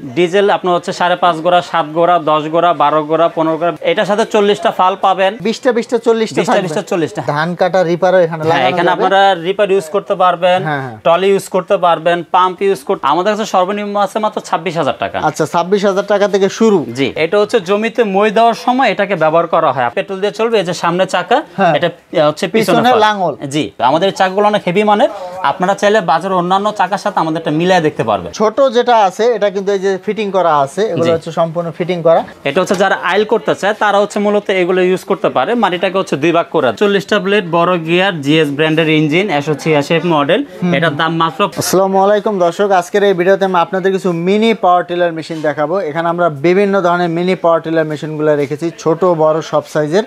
Diesel আপনার হচ্ছে 5.5 গোড়া, 7 গোড়া, 10 গোড়া, 12 গোড়া, 15 গোড়া, এটার সাথে 40টা ফাল পাবেন। 20টা 40টা ধান কাটা রিপারও এখানে লাগানো যাবে। এখানে আপনারা রিপার ইউজ করতে পারবেন, টলি ইউজ করতে পারবেন, পাম্প ইউজ করতে। আমাদের কাছে সর্বনিম্ন আছে মাত্র 26,000 টাকা। আচ্ছা, 26,000 টাকা থেকে শুরু। জি, এটা হচ্ছে জমিতে মই দেওয়ার সময় এটাকে ব্যবহার করা হয়। পেট্রোল দিয়ে চলবে। এই যে সামনে চাকা, এটা হচ্ছে পিছনে লাঙ্গল। জি, আমাদের চাকাগুলো অনেক হেভি মানের। আপনারা চাইলে বাজারের অন্যান্য চাকার সাথে আমাদেরটা মিলিয়ে দেখতে পারবেন। ছোট যেটা আছে এটা কিন্তু এই যে ফিটিং করা আছে, এগুলো হচ্ছে সম্পূর্ণ ফিটিং করা। এটা হচ্ছে যারা আইল করতে চায় তারা হচ্ছে মূলত এগুলো ইউজ করতে পারে। মাটিটাকে হচ্ছে দুই ভাগ করে 40টা ব্লেড, বড় গিয়ার, জিএস ব্র্যান্ডের ইঞ্জিন, 186 মডেল। এটার দাম মাত্র। আসসালামু আলাইকুম দর্শক, আজকের এই ভিডিওতে আমি আপনাদের কিছু মিনি পাওয়ার টিলার মেশিন দেখাবো। এখানে আমরা বিভিন্ন ধরনের মিনি পাওয়ার টিলার মেশিনগুলো রেখেছি, ছোট বড় সব সাইজের।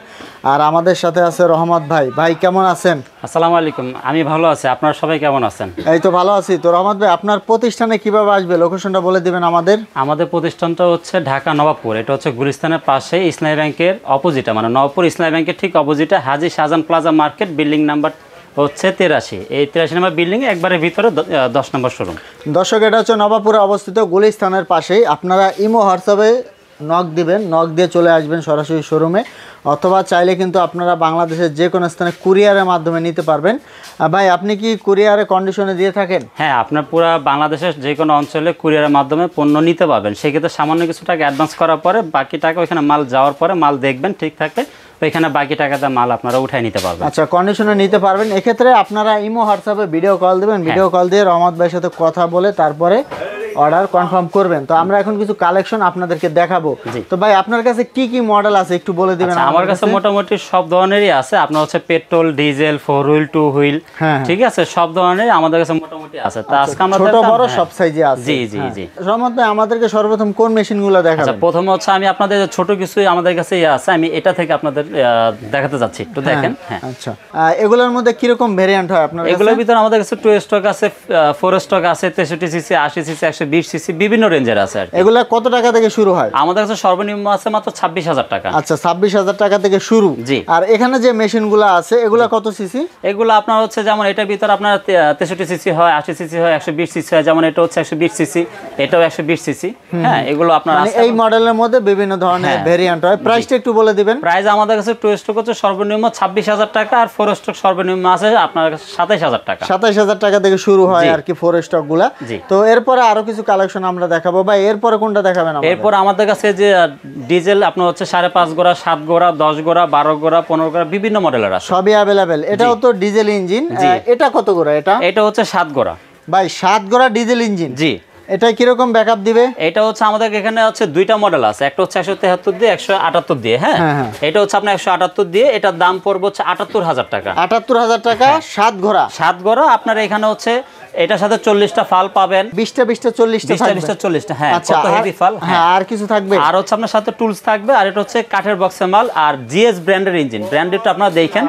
আর আমাদের সাথে আছে রহমত ভাই। ভাই কেমন আছেন? আসসালামু আলাইকুম, আমি ভালো আছি। আপনারা সবাই কেমন আছেন? এই তো ভালো আছি। তো রহমত ভাই, আপনার প্রতিষ্ঠানে কিভাবে আসবে, লোকেশনটা বলে দিবেন আমাদের। আমাদের প্রতিষ্ঠানটা হচ্ছে ঢাকা নবাবপুর। এটা হচ্ছে গুলিস্তানের পাশে ইসলামী ব্যাংকের অপোজিটে, মানে নবাবপুর ইসলামী ব্যাংকের ঠিক অপোজিটে Haji Shahjahan plaza market, building number হচ্ছে 83। এই 83 নম্বর বিল্ডিং একবারে ভিতরে 10 নম্বর শোরুম। দর্শক, এটা হচ্ছে নবাবপুরে অবস্থিত, গুলিস্তানের পাশেই। আপনারা ইমো হোয়াটসঅ্যাপে নক দিবেন, নক দিয়ে চলে আসবেন সরাসরি শোরুমে, অথবা চাইলে কিন্তু আপনারা বাংলাদেশের যে কোনো স্থানে কুরিয়ারের মাধ্যমে নিতে পারবেন। ভাই, আপনি কি কুরিয়ারে কন্ডিশনে দিয়ে থাকেন? হ্যাঁ, আপনার পুরো বাংলাদেশের যে কোনো অঞ্চলে কুরিয়ারের মাধ্যমে পণ্য নিতে পারবেন। সেক্ষেত্রে সামান্য কিছু টাকা অ্যাডভান্স করার পরে বাকি টাকা ওইখানে মাল যাওয়ার পরে মাল দেখবেন ঠিক থাকলে ওইখানে বাকি টাকাটা মাল আপনারা উঠাই নিতে পারবেন। আচ্ছা, কন্ডিশনে নিতে পারবেন। এক্ষেত্রে আপনারা ইমো হোয়াটসঅ্যাপে ভিডিও কল দেবেন, ভিডিও কল দিয়ে রহমত ভাইয়ের সাথে কথা বলে তারপরে অর্ডার কনফার্ম করবেন। তো আমরা এখন কিছু কালেকশন আপনাদেরকে দেখাবো। তো ভাই, আপনার কাছে কি কি মডেল আছে একটু বলে দিবেন। আমার কাছে মোটামুটি সব ধরনেরই আছে। আপনার হচ্ছে পেট্রোল, ডিজেল, 4 হুইল, 2 হুইল, ঠিক আছে, সব ধরনের আমাদের কাছে মোটামুটি আছে। তো আজকে আমরা ছোট বড় সব সাইজে আছে। জি জি জি। রহমত ভাই, আমাদেরকে সর্বপ্রথম কোন মেশিনগুলো দেখাবেন? আচ্ছা, প্রথমে হচ্ছে আমি আপনাদের ছোট কিছু আমাদের কাছে আছে, আমি এটা থেকে আপনাদের দেখাতে যাচ্ছি, একটু দেখেন। হ্যাঁ, আচ্ছা, এগুলোর মধ্যে কি রকম ভেরিয়েন্ট হয় আপনার? এগুলোর ভিতরে আমাদের কাছে 2 স্টক আছে, 4 স্টক আছে, 63 সিসি, 80 সিসি, 120 সিসি, বিভিন্ন রেঞ্জের আছে। এগুলা কত টাকা থেকে শুরু হয়? আমাদের কাছে সর্বনিম্ন আছে মাত্র 26,000 টাকা। আচ্ছা, 26,000 টাকা থেকে শুরু। জি। আর এখানে যে মেশিনগুলো আছে এগুলা কত সিসি? এগুলো আপনার হচ্ছে যেমন এটার ভিতরে আপনার 63 সিসি হয়, 80 সিসি হয়, 120 সিসি হয়। যেমন এটা হচ্ছে 120 সিসি, এটাও 120 সিসি। হ্যাঁ, এগুলো আপনার এই মডেলের মধ্যে বিভিন্ন ধরনের ভেরিয়েন্ট হয়। প্রাইসটা একটু বলে দিবেন। প্রাইস আমাদের কাছে 2 স্টক হচ্ছে সর্বনিম্ন 26,000 টাকা, আর 4 স্টক সর্বনিম্ন আছে আপনার কাছে 27,000 টাকা। 27,000 টাকা থেকে শুরু হয় আর কি 4 স্টক গুলা। তো এরপরে আরো কিছু কালেকশন আমরা দেখাবো। ভাই, এরপরে কোনটা দেখাবেন? এরপর আমাদের কাছে যে ডিজেল আপনার হচ্ছে 5.5 গোড়া, 7 গোড়া, 10 গোড়া, 12 গোড়া, 15 গোড়া, বিভিন্ন মডেলের আছে, সবই अवेलेबल। এটাও তো ডিজেল ইঞ্জিন। এটা কত গোড়া? এটা হচ্ছে 7 গোড়া। ভাই, 7 গোড়া ডিজেল ইঞ্জিন। জি। এটা কিরকম ব্যাকআপ দিবে? এটা হচ্ছে আমাদের এখানে হচ্ছে দুইটা মডেল আছে, একটা হচ্ছে 173 দিয়ে, 178 দিয়ে। হ্যাঁ, এটা হচ্ছে আপনার 178 দিয়ে, এটার দাম পড়বে হচ্ছে 78,000 টাকা। 78,000 টাকা 7 ঘোড়া। 7 ঘোড়া আপনার এখানে হচ্ছে এটার সাথে 40টা ফাল পাবেন। 20টা 40টা 40টা। হ্যাঁ, কত হেভি ফাল। হ্যাঁ, আর কিছু থাকবে? আর হচ্ছে আপনার সাথে টুলস থাকবে, আর এটা হচ্ছে কাঠের বক্সের মাল। আর জিএস ব্র্যান্ডের ইঞ্জিন, ব্র্যান্ডটা আপনারা দেখেন,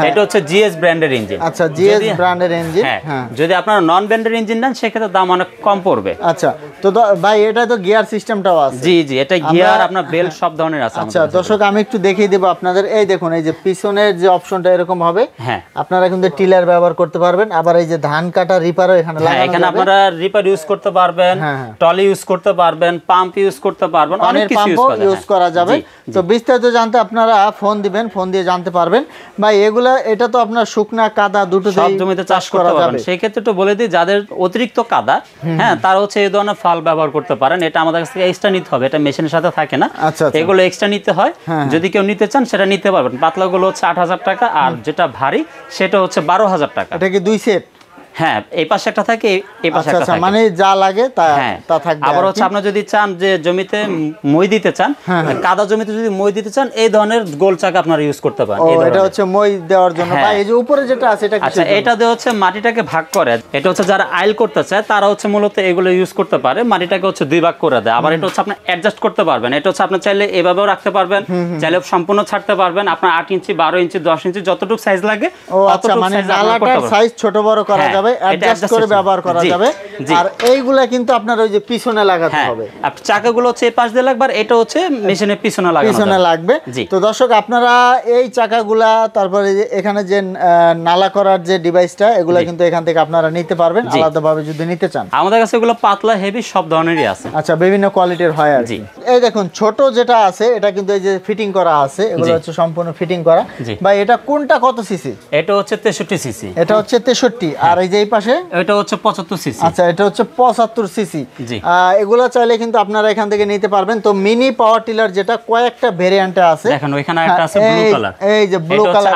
এটা হচ্ছে জিএস ব্র্যান্ডের ইঞ্জিন। আচ্ছা, জিএস ব্র্যান্ডের ইঞ্জিন। হ্যাঁ, যদি আপনারা নন ব্র্যান্ডের ইঞ্জিন নেন সেক্ষেত্রে দাম অনেক কম পড়বে। আচ্ছা, তো ভাই এটা তো গিয়ার সিস্টেমটাও আছে? জি জি, এটা গিয়ার আপনার বেল্ট সব ধরনের আছে। আচ্ছা দর্শক, আমি একটু দেখিয়ে দেব আপনাদের। এই দেখুন, এই যে পিছনের যে অপশনটা এরকম হবে। হ্যাঁ, আপনারা কিন্তু টিলার ব্যবহার করতে পারবেন। আবার এই যে ধান কাটা রিপারও এখানে লাগানো যাবে। এখানে আপনারা রিপার ইউজ করতে পারবেন, টলি ইউজ করতে পারবেন, পাম্প ইউজ করতে পারবেন, অনেক কিছু ইউজ করা যাবে। তো বিস্তারিত জানতে আপনারা ফোন দিবেন, ফোন দিয়ে জানতে পারবেন। ভাই, এগুলা এটা তো আপনার শুকনা কাদা দুটো সব জমিতে চাষ করা যাবে। সেই ক্ষেত্রে একটু বলে দিই, যাদের অতিরিক্ত কাদা, হ্যাঁ, তারা হচ্ছে এই ধরনের ফাল ব্যবহার করতে পারেন। এটা আমাদের কাছ থেকে এক্সট্রা নিতে হবে, এটা মেশিনের সাথে থাকে না। এগুলো এক্সট্রা নিতে হয়। যদি কেউ নিতে চান সেটা নিতে পারবেন। পাতলাগুলো হচ্ছে 8,000 টাকা, আর যেটা ভারী সেটা হচ্ছে 12,000 টাকা। এটা কি 2 সেট? হ্যাঁ, এই পাশে একটা থাকে, এই পাশে একটা থাকে, মানে যা লাগে তা থাকবে। আবার হচ্ছে আপনি যদি চান যে জমিতে মই দিতে চান, কাদা জমিতে যদি মই দিতে চান, এই ধরনের গোল চাকা আপনারা ইউজ করতে পারেন। এটা হচ্ছে মই দেওয়ার জন্য। ভাই, এই যে উপরে যেটা আছে এটা কি? আচ্ছা, এটা দিয়ে হচ্ছে মাটিটাকে ভাগ করে। এটা হচ্ছে যারা আইল করতে চায় তারা হচ্ছে মূলত এগুলো ইউজ করতে পারে। মাটিটাকে হচ্ছে দুই ভাগ করে দেয়। আবার এটা হচ্ছে আপনি অ্যাডজাস্ট করতে পারবেন। এটা হচ্ছে আপনি চাইলে এভাবেও রাখতে পারবেন, চাইলে সম্পূর্ণ ছাড়তে পারবেন। আপনার 8 ইঞ্চি, 12 ইঞ্চি, 10 ইঞ্চি যতটুকু সাইজ লাগে ততটুকু সাইজ। নালাটার সাইজ ছোট বড় করা যাবে। যাবে, অ্যাডজাস্ট করে ব্যবহার করা যাবে। আর এইগুলা কিন্তু আপনার ওই যে পিছনে লাগাতে হবে। আর চাকাগুলো হচ্ছে এই পাশ দিয়ে লাগবে, আর এটা হচ্ছে মেশিনের পিছনে লাগবে। তো দর্শক আপনারা এই চাকাগুলা, তারপরে এখানে যে নালা করার যে ডিভাইসটা, এগুলা কিন্তু এখান থেকে আপনারা নিতে পারবেন আলাদাভাবে যদি নিতে চান। আমাদের কাছে এগুলো পাতলা হেভি সব ধরনেরই আছে। আচ্ছা, বিভিন্ন কোয়ালিটির হয় আর কি। এই দেখুন ছোট যেটা আছে এটা কিন্তু এই যে ফিটিং করা আছে, এগুলো হচ্ছে সম্পূর্ণ ফিটিং করা। ভাই এটা কোনটা কত সিসি? এটা হচ্ছে 63 সিসি। এটা হচ্ছে 63। আর এই যে এই পাশে এটা হচ্ছে 75 সিসি। আচ্ছা, এটা হচ্ছে 75 সিসি। এগুলো চাইলে কিন্তু আপনারা এখান থেকে নিতে পারবেন। তো মিনি পাওয়ার টিলার যেটা কয়েকটা ভেরিয়েন্টে আছে, দেখেন ওইখানে একটা আছে ব্লু কালার, এই যে ব্লু কালার,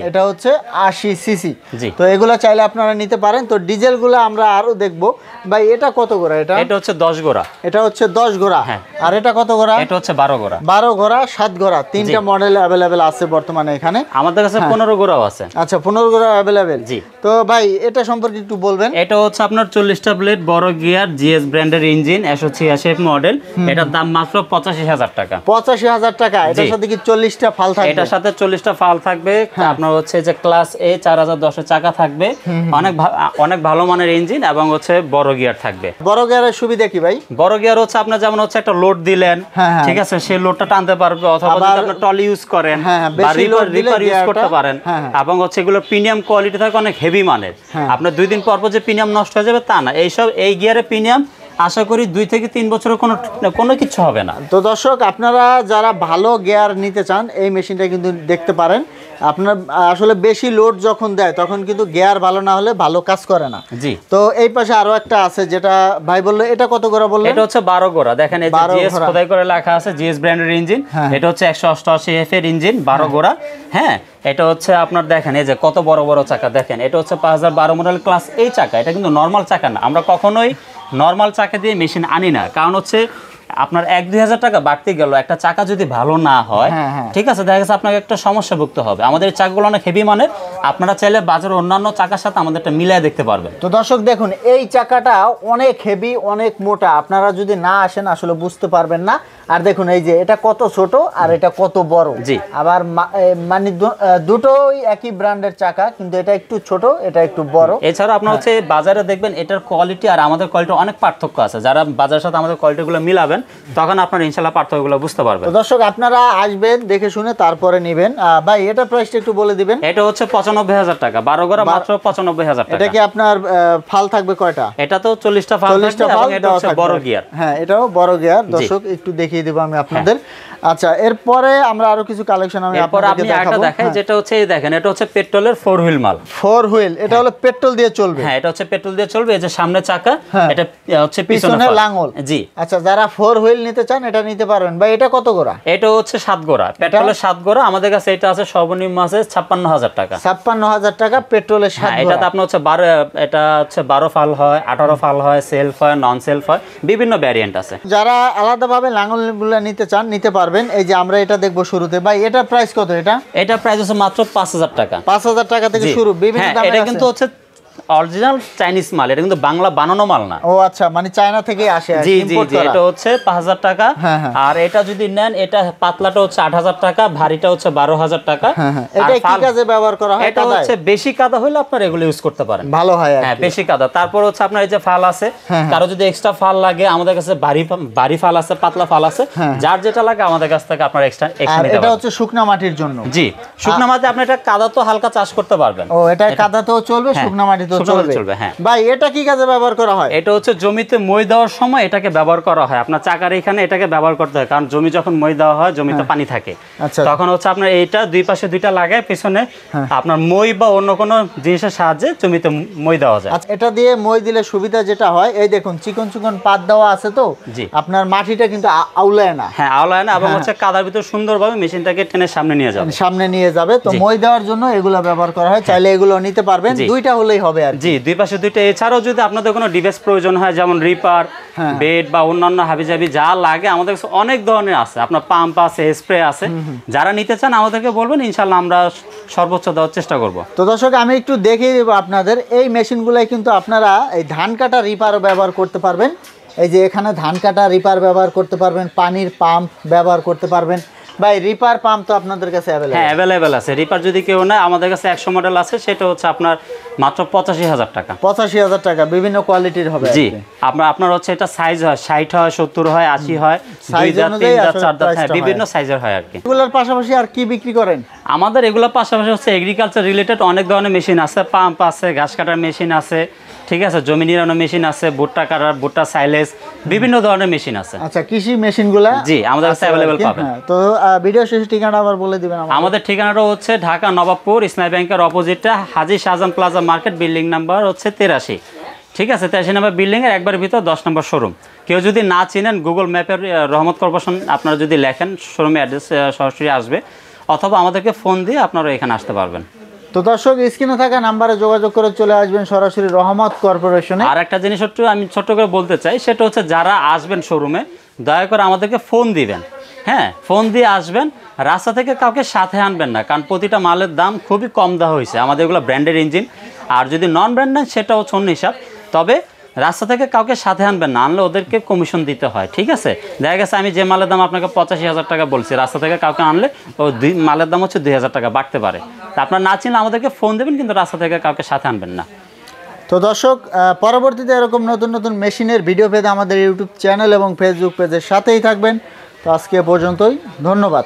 এটা হচ্ছে 80 সিসি। তো এগুলো চাইলে আপনারা নিতে পারেন। তো ডিজেল গুলো আমরা আরো দেখবো। ভাই এটা কত গোড়া? এটা হচ্ছে 10 গোড়া। এটা হচ্ছে 10 গোড়া। আর এটা কত গোড়া? এটা হচ্ছে 12 গোড়া। 12 গোড়া, 7 গোড়া, তিনটা মডেল अवेलेबल আছে বর্তমানে এখানে। আমাদের কাছে 15 গোড়াও আছে। আচ্ছা, 15 গোড়া अवेलेबल। জি। তো ভাই এটা সম্পর্কে একটু বলবেন। এটা হচ্ছে আপনার 40টা ব্লেড, বড় গিয়ার, জিএস ব্র্যান্ডের ইঞ্জিন, 186 মডেল। এটার দাম মাত্র 85,000 টাকা। 85,000 টাকা। এটার সাথে কি 40টা ফাল থাকবে? এটার সাথে 40টা ফাল থাকবে। আপনার হচ্ছে যে ক্লাস এ 4010 এর চাকা থাকবে, অনেক ভালো মানের ইঞ্জিন, এবং হচ্ছে বড় গিয়ার থাকবে। বড় গিয়ারের সুবিধা কি ভাই? বড় গিয়ার হচ্ছে আপনার যেমন হচ্ছে একটা লোড দিলেন, ঠিক আছে, সেই লোডটা টানতে পারবে, অথবা যদি আপনি টলি ইউজ করেন বা রিপার ইউজ করতে পারেন। এবং হচ্ছে এগুলো প্রিমিয়াম কোয়ালিটি থাকে, অনেক হেভি মানের। আপনার 2 দিন পর যে প্রিমিয়াম নষ্ট হয়ে যাবে তা না। এই গিয়ারে প্রিমিয়াম আশা করি 2 থেকে 3 বছরের কোনো কিছু হবে না। তো দর্শক আপনারা যারা ভালো গিয়ার নিতে চান এই মেশিনটা কিন্তু দেখতে পারেন। আপনার আসলে বেশি লোড যখন দেয় তখন কিন্তু গিয়ার ভালো না হলে ভালো কাজ করে না। জি। তো এই পাশে আরো একটা আছে যেটা ভাই বললো, এটা কত গোড়া বললেন? এটা হচ্ছে 12 গোড়া। দেখেন এই যে জিএস খোদাই করে লেখা আছে, জিএস ব্র্যান্ডের ইঞ্জিন। এটা হচ্ছে 188 এফ এর ইঞ্জিন, 12 গোড়া। হ্যাঁ, এটা হচ্ছে আপনার দেখেন এই যে কত বড় বড় চাকা। দেখেন এটা হচ্ছে 5012 মডেল ক্লাস এই চাকা। এটা কিন্তু নরমাল চাকা না। আমরা কখনোই নরমাল চাকা দিয়ে মেশিন আনি না, কারণ হচ্ছে আপনার 1-2 হাজার টাকা বাড়তে গেল একটা চাকা যদি ভালো না হয়, ঠিক আছে, দেখা গেছে আপনাকে একটা সমস্যা ভুগতে হবে। আমাদের চাকাগুলো অনেক হেভি মানের, আপনারা চাইলে বাজারের অন্যান্য চাকার সাথে আমাদেরটা মিলিয়ে দেখতে পারবেন। তো দর্শক দেখুন এই চাকাটা অনেক হেভি, অনেক মোটা। আপনারা যদি না আসেন আসলে বুঝতে পারবেন না। আর দেখুন এই যে এটা কত ছোট আর এটা কত বড়। জি। আবার মানে দুটোই একই ব্র্যান্ডের চাকা, কিন্তু এটা একটু ছোট, এটা একটু বড়। এছাড়া আপনার হচ্ছে বাজারে দেখবেন এটার কোয়ালিটি আর আমাদের কোয়ালিটি অনেক পার্থক্য আছে। যারা বাজারের সাথে আমাদের কোয়ালিটিগুলো মিলাবেন তখন আপনারা ইনশাআল্লাহ পার্থক্যগুলো বুঝতে পারবেন। তো দর্শক আপনারা আসবেন, দেখে শুনে তারপরে নেবেন। ভাই এটা প্রাইসটা একটু বলে দিবেন। এটা হচ্ছে 95,000 টাকা। 12 গোড়া মাত্র 95,000 টাকা। এটা কি আপনার ফাল থাকবে কয়টা? এটা তো 40টা ফাল থাকবে, এবং এটা হচ্ছে বড় গিয়ার। হ্যাঁ, এটাও বড় গিয়ার। দর্শক একটু দেখিয়ে দেব আমি আপনাদের। আচ্ছা, এরপরে আমরা আরো কিছু কালেকশন আমি আপনাদেরকে দেখাবো। দেখাই যেটা হচ্ছে এই দেখেন, এটা হচ্ছে পেট্রোলের 4 হুইল মাল। 4 হুইল, এটা হলো পেট্রোল দিয়ে চলবে। হ্যাঁ, এটা হচ্ছে পেট্রোল দিয়ে চলবে। এই যে সামনে চাকা, এটা হচ্ছে পিছনে লাঙ্গল। জি। আচ্ছা, যারা 4 হুইল নিতে চান এটা নিতে পারবেন। ভাই এটা কত গোড়া? এটা হচ্ছে 7 গোড়া। পেট্রোলের 7 গোড়া। আমাদের কাছে এটা আছে সর্বনিম্ন আছে 56,000 টাকা। 56,000 টাকা পেট্রোলের 7 গোড়া। এটাতে আপনার হচ্ছে 12 ফাল হয়, 18 ফাল হয়, সেলফ হয়, নন সেলফ হয়, বিভিন্ন ভ্যারিয়েন্ট আছে। যারা আলাদাভাবে লাঙ্গলগুলো নিতে চান নিতে পারবেন। এই যে আমরা এটা দেখবো শুরুতে। ভাই এটা প্রাইস কত? এটা প্রাইস হচ্ছে মাত্র 5,000 টাকা। 5,000 টাকা থেকে শুরু। বিভিন্ন দামের আছে। এটা কিন্তু হচ্ছে অরিজিনাল চাইনিজ মাল, এটা কিন্তু বাংলা বানানো মাল না। ও আচ্ছা, মানে চায়না থেকে আসে। জি জি জি। এটা হচ্ছে 5,000 টাকা। আর এটা যদি নেন, এটা পাতলাটা হচ্ছে 8,000 টাকা, ভারীটা হচ্ছে 12,000 টাকা। এটা কি কাজে ব্যবহার করা হয়? এটা হচ্ছে বেশি কাদা হলে আপনারা এগুলো ইউজ করতে পারেন, ভালো হয়। হ্যাঁ, বেশি কাদা। তারপর হচ্ছে আপনার এই যে ফাল আছে, কারো যদি এক্সট্রা ফাল লাগে আমাদের কাছে ভারী ফাল আছে, পাতলা ফাল আছে, যার যেটা লাগে আমাদের কাছ থেকে আপনারা এক্সট্রা নিতে পারবেন। এটা হচ্ছে শুকনা মাটির জন্য। জি, শুকনা মাটিতে আপনি এটা কাদা তো হালকা চাষ করতে পারবেন। ও, এটা কাদাতেও চলবে, শুকনা মাটিতেও চলবে। হ্যাঁ ভাই, এটা কি কাজে ব্যবহার করা হয়? এটা হচ্ছে জমিতে মই দেওয়ার সময় এটাকে ব্যবহার করা হয়। আপনার চাকার এখানে এটাকে ব্যবহার করতে হয়, কারণ জমি যখন মই দেওয়া হয় জমিতে পানি থাকে, তখন হচ্ছে আপনার এইটা দুই পাশে দুইটা লাগায় পিছনে আপনার মই বা অন্য কোনো জিনিসের সাহায্যে জমিতে মই দেওয়া যায়। আচ্ছা, এটা দিয়ে মই দিলে সুবিধা যেটা হয়, এই দেখুন চিকন চিকন পাত দেওয়া আছে, তো আপনার মাটিটা কিন্তু আউলায় না। হ্যাঁ, আউলায় না, এবং হচ্ছে কাদার ভিতর সুন্দরভাবে মেশিনটাকে টেনে সামনে নিয়ে যাবে। তো মই দেওয়ার জন্য এগুলো ব্যবহার করা হয়। চাইলে এগুলো নিতে পারবেন, দুইটা হলেই হবে আর জি, দুই পাশে দুইটা। এছাড়াও যদি আপনাদের কোনো ডিভাইস প্রয়োজন হয়, যেমন রিপার, বেড বা অন্যান্য হাবিজাবি যা লাগে, আমাদের কাছে অনেক ধরনের আছে। আপনার পাম্প আছে, স্প্রে আছে। যারা নিতে চান আমাদেরকে বলবেন, ইনশাআল্লাহ আমরা সর্বোচ্চ দেওয়ার চেষ্টা করব। তো দর্শক আমি একটু দেখিয়ে দেবো আপনাদের। এই মেশিনগুলাই কিন্তু আপনারা এই ধান কাটা রিপারও ব্যবহার করতে পারবেন। এই যে এখানে ধান কাটা রিপার ব্যবহার করতে পারবেন, পানির পাম্প ব্যবহার করতে পারবেন। ভাই রিপার পাম্প তো আপনাদের কাছে अवेलेबल? হ্যাঁ अवेलेबल আছে। রিপার যদি কেউ নেয় আমাদের কাছে 100 মডেল আছে, সেটা হচ্ছে আপনার মাত্র 85,000 টাকা। 85,000 টাকা, বিভিন্ন কোয়ালিটির হবে? জি, আপনার হচ্ছে এটা সাইজ হয় 60 হয়, 70 হয়, 80 হয়, 2 দাঁত 3 দাঁত 4 দাঁত, হ্যাঁ বিভিন্ন সাইজের হয় আর কি। এগুলোর পাশাপাশি আর কি বিক্রি করেন? আমাদের এগুলোর পাশাপাশি হচ্ছে এগ্রিকালচার রিলেটেড অনেক ধরনের মেশিন আছে, পাম্প আছে, ঘাস কাটার মেশিন আছে, ঠিক আছে, জমি নিড়ানোর মেশিন আছে, ভুট্টা কাটার, ভুট্টা সাইলেজ, বিভিন্ন ধরনের মেশিন আছে। আচ্ছা, কৃষি মেশিনগুলো জি আমাদের কাছে अवेलेबल পাবেন। তো ভিডিও শেষে ঠিকানা আবার বলে দিবেন আমাদের। আমাদের ঠিকানাটা হচ্ছে ঢাকা নবাবপুর ইসলামী ব্যাংকের অপোজিটে Haji Shahjahan plaza market, building number হচ্ছে 83, ঠিক আছে, 83 নম্বর বিল্ডিং এর একবার ভিতর 10 নম্বর শোরুম। কেউ যদি না চিনেন গুগল ম্যাপের রহমত কর্পোরেশন আপনারা যদি লেখেন শোরুমে অ্যাড্রেস সরাসরি আসবে, অথবা আমাদেরকে ফোন দিয়ে আপনারা এখানে আসতে পারবেন। তো দর্শক স্ক্রিনে থাকা নাম্বারে যোগাযোগ করে চলে আসবেন সরাসরি রহমত কর্পোরেশনে। আর একটা জিনিস আমি ছোট্ট করে বলতে চাই, সেটা হচ্ছে যারা আসবেন শোরুমে দয়া করে আমাদেরকে ফোন দিবেন, হ্যাঁ ফোন দিয়ে আসবেন, রাস্তা থেকে কাউকে সাথে আনবেন না, কারণ প্রতিটা মালের দাম খুবই কম দেওয়া হয়েছে, আমাদের এগুলো ব্র্যান্ডের ইঞ্জিন। আর যদি নন ব্র্যান্ড নেন সেটাও অন্য হিসাব, তবে রাস্তা থেকে কাউকে সাথে আনবেন না, আনলে ওদেরকে কমিশন দিতে হয়, ঠিক আছে। দেখা গেছে আমি যে মালের দাম আপনাকে 85,000 টাকা বলছি, রাস্তা থেকে কাউকে আনলে ও মালের দাম হচ্ছে 2,000 টাকা বাড়তে পারে। তা আপনার না চিনলে আমাদেরকে ফোন দেবেন, কিন্তু রাস্তা থেকে কাউকে সাথে আনবেন না। তো দর্শক পরবর্তীতে এরকম নতুন নতুন মেশিনের ভিডিও পেতে আমাদের ইউটিউব চ্যানেল এবং ফেসবুক পেজের সাথেই থাকবেন। তো আজকে পর্যন্তই, ধন্যবাদ।